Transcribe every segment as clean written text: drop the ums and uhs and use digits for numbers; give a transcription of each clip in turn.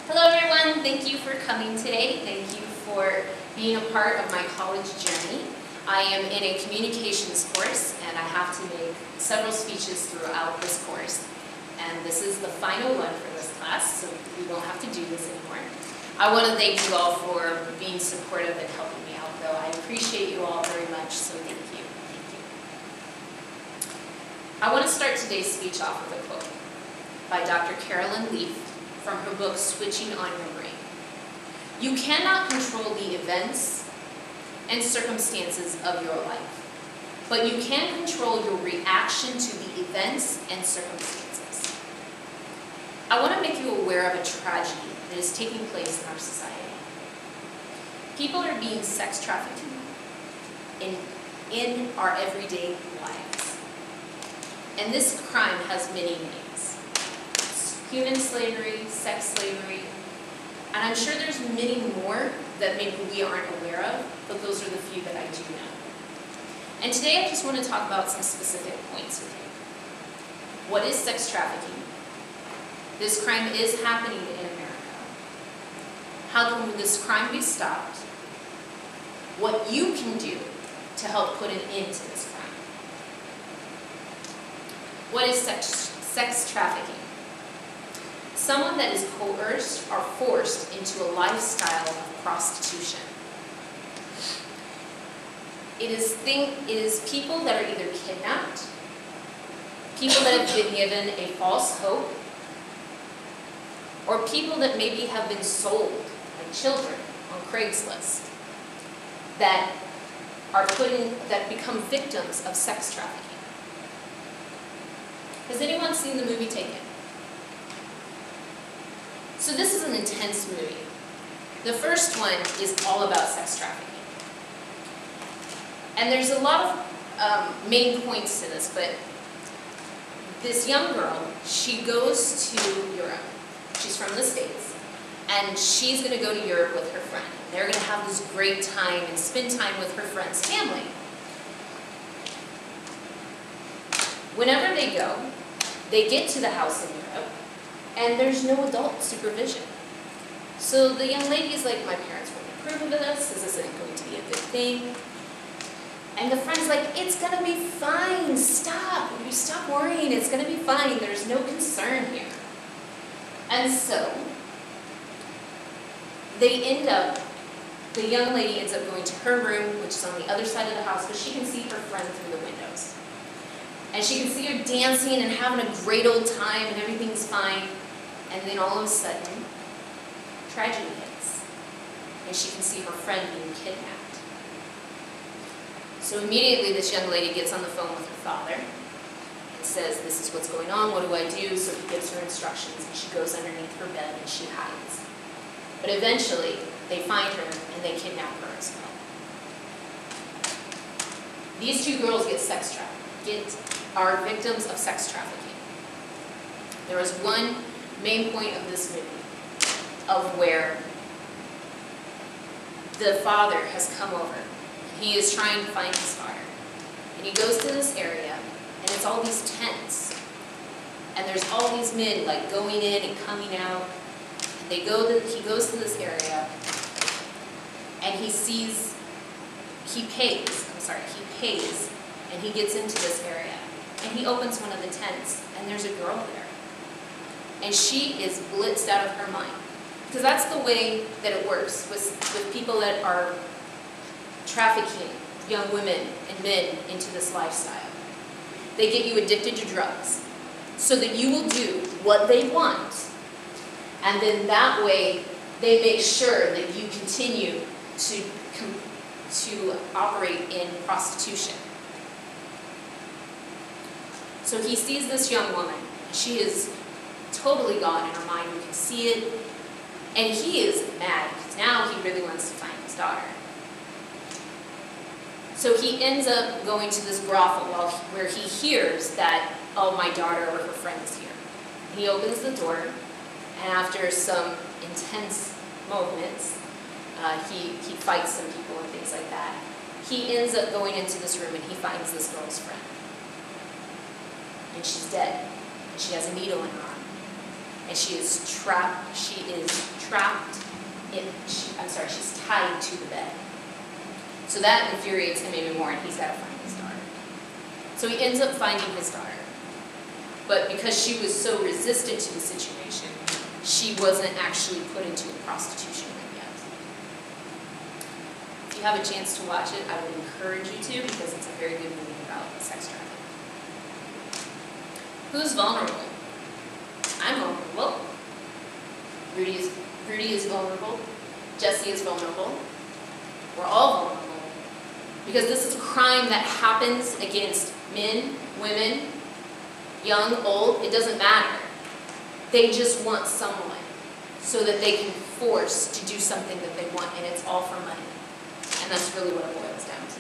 Hello everyone, thank you for coming today. Thank you for being a part of my college journey. I am in a communications course and I have to make several speeches throughout this course. And this is the final one for this class, so we won't have to do this anymore. I want to thank you all for being supportive and helping me out, though. I appreciate you all very much, so thank you. Thank you. I want to start today's speech off with a quote by Dr. Carolyn Leaf from her book, Switching on Your Brain. You cannot control the events and circumstances of your life, but you can control your reaction to the events and circumstances. I want to make you aware of a tragedy that is taking place in our society. People are being sex trafficked in our everyday lives. And this crime has many names. Human slavery, sex slavery, and I'm sure there's many more that maybe we aren't aware of, but those are the few that I do know. And today I just want to talk about some specific points with you. What is sex trafficking? This crime is happening in America. How can this crime be stopped? What you can do to help put an end to this crime. What is sex trafficking? Someone that is coerced or forced into a lifestyle of prostitution. It is people that are either kidnapped, people that have been given a false hope, or people that maybe have been sold, like children, on Craigslist, that become victims of sex trafficking. Has anyone seen the movie Taken? So this is an intense movie. The first one is all about sex trafficking. And there's a lot of main points to this, but this young girl, she goes to Europe. She's from the States, and she's going to go to Europe with her friend. They're going to have this great time and spend time with her friend's family. Whenever they go, they get to the house in Europe, and there's no adult supervision. So the young lady's like, my parents won't approve of this. This isn't going to be a good thing. And the friend's like, it's going to be fine. Stop. You stop worrying. It's going to be fine. There's no concern here. And so the young lady ends up going to her room, which is on the other side of the house, but she can see her friend through the windows. And she can see her dancing and having a great old time and everything's fine. And then all of a sudden, tragedy hits. And she can see her friend being kidnapped. So immediately this young lady gets on the phone with her father and says, this is what's going on, what do I do? So he gives her instructions and she goes underneath her bed and she hides. But eventually, they find her and they kidnap her as well. These two girls get sex trafficked, are victims of sex trafficking. There was one main point of this movie of where the father has come over. He is trying to find his daughter. And he goes to this area, and it's all these tents. And there's all these men like going in and coming out. And he goes to this area, and he pays, and he gets into this area. And he opens one of the tents, and there's a girl there. And she is blitzed out of her mind. Because that's the way that it works with people that are trafficking young women and men into this lifestyle. They get you addicted to drugs so that you will do what they want. And then that way, they make sure that you continue to operate in prostitution. So he sees this young woman. She is totally gone in her mind. You can see it. And he is mad because now he really wants to find his daughter. So he ends up going to this brothel where he hears that, oh, my daughter or her friend is here. He opens the door, and after some intense moments, he fights some people and things like that. He ends up going into this room and he finds this girl's friend. And she's dead. And she has a needle in her arm. and she's trapped, she's tied to the bed. So that infuriates him even more, and he's got to find his daughter. So he ends up finding his daughter. But because she was so resistant to the situation, she wasn't actually put into a prostitution ring yet. If you have a chance to watch it, I would encourage you to, because it's a very good movie about sex trafficking. Who's vulnerable? I'm vulnerable. Rudy is vulnerable. Jesse is vulnerable. We're all vulnerable. Because this is a crime that happens against men, women, young, old, it doesn't matter. They just want someone so that they can force to do something that they want, and it's all for money. And that's really what it boils down to.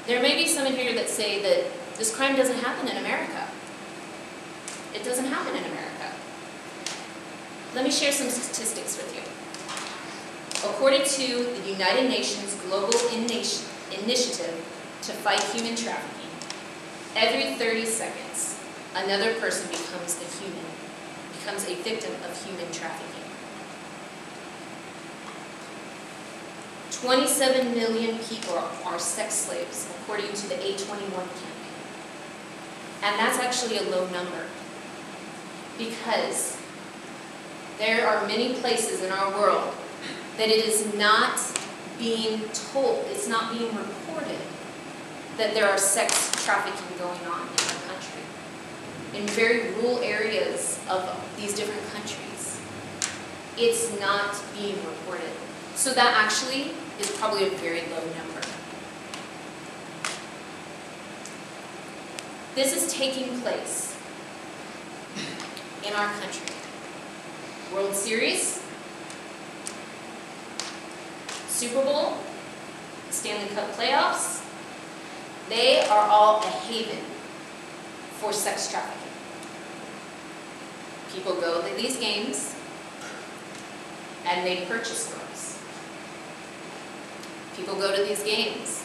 There may be some in here that say that this crime doesn't happen in America. It doesn't happen in America. Let me share some statistics with you. According to the United Nations Global Initiative to Fight Human Trafficking, every 30 seconds, another person becomes a victim of human trafficking. 27 million people are sex slaves, according to the A21 campaign. And that's actually a low number, because there are many places in our world that it is not being told, it's not being reported that there are sex trafficking going on in our country. In very rural areas of these different countries, it's not being reported. So that actually is probably a very low number. This is taking place in our country. World Series, Super Bowl, Stanley Cup playoffs, they are all a haven for sex trafficking. People go to these games and they purchase girls. People go to these games.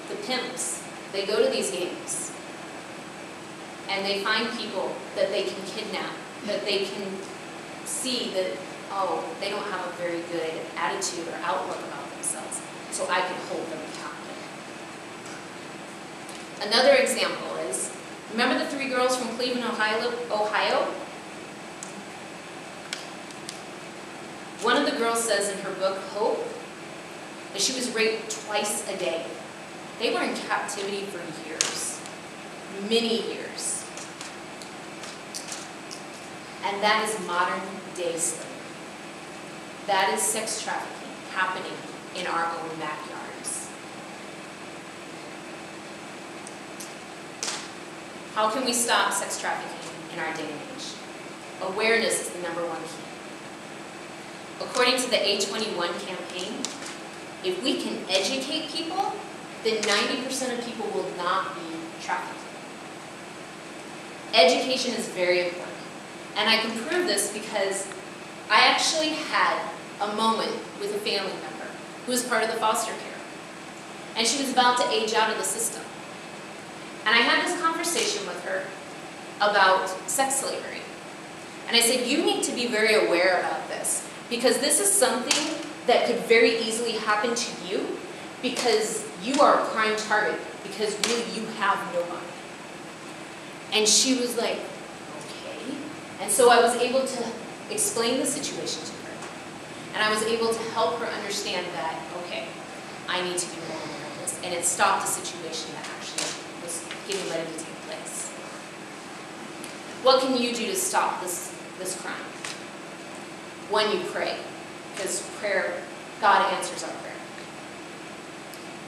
The pimps, they go to these games and they find people that they can kidnap, that they can see that, oh, they don't have a very good attitude or outlook about themselves, so I can hold them captive. Another example is, remember the 3 girls from Cleveland, Ohio? One of the girls says in her book, Hope, that she was raped twice a day. They were in captivity for years, many years. And that is modern day slavery. That is sex trafficking happening in our own backyards. How can we stop sex trafficking in our day and age? Awareness is the #1 key. According to the A21 campaign, if we can educate people, then 90% of people will not be trafficked. Education is very important. And I can prove this because I actually had a moment with a family member who was part of the foster care. And she was about to age out of the system. And I had this conversation with her about sex slavery. And I said, you need to be very aware about this, because this is something that could very easily happen to you, because you are a prime target, because really you have no money. And she was like, okay. And so I was able to explain the situation to her. And I was able to help her understand that, okay, I need to be more aware of this. And it stopped a situation that actually was getting ready to take place. What can you do to stop this crime? 1, you pray, because prayer, God answers our prayer.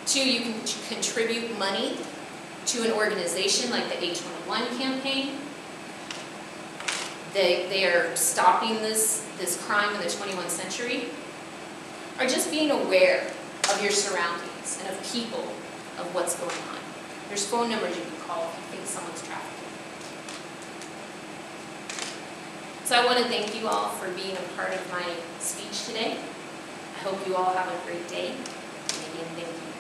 2, you can contribute money to an organization like the A21 campaign. They are stopping this crime in the 21st century. Or just being aware of your surroundings and of people, of what's going on. There's phone numbers you can call if you think someone's trafficking. So I want to thank you all for being a part of my speech today. I hope you all have a great day. And again, thank you.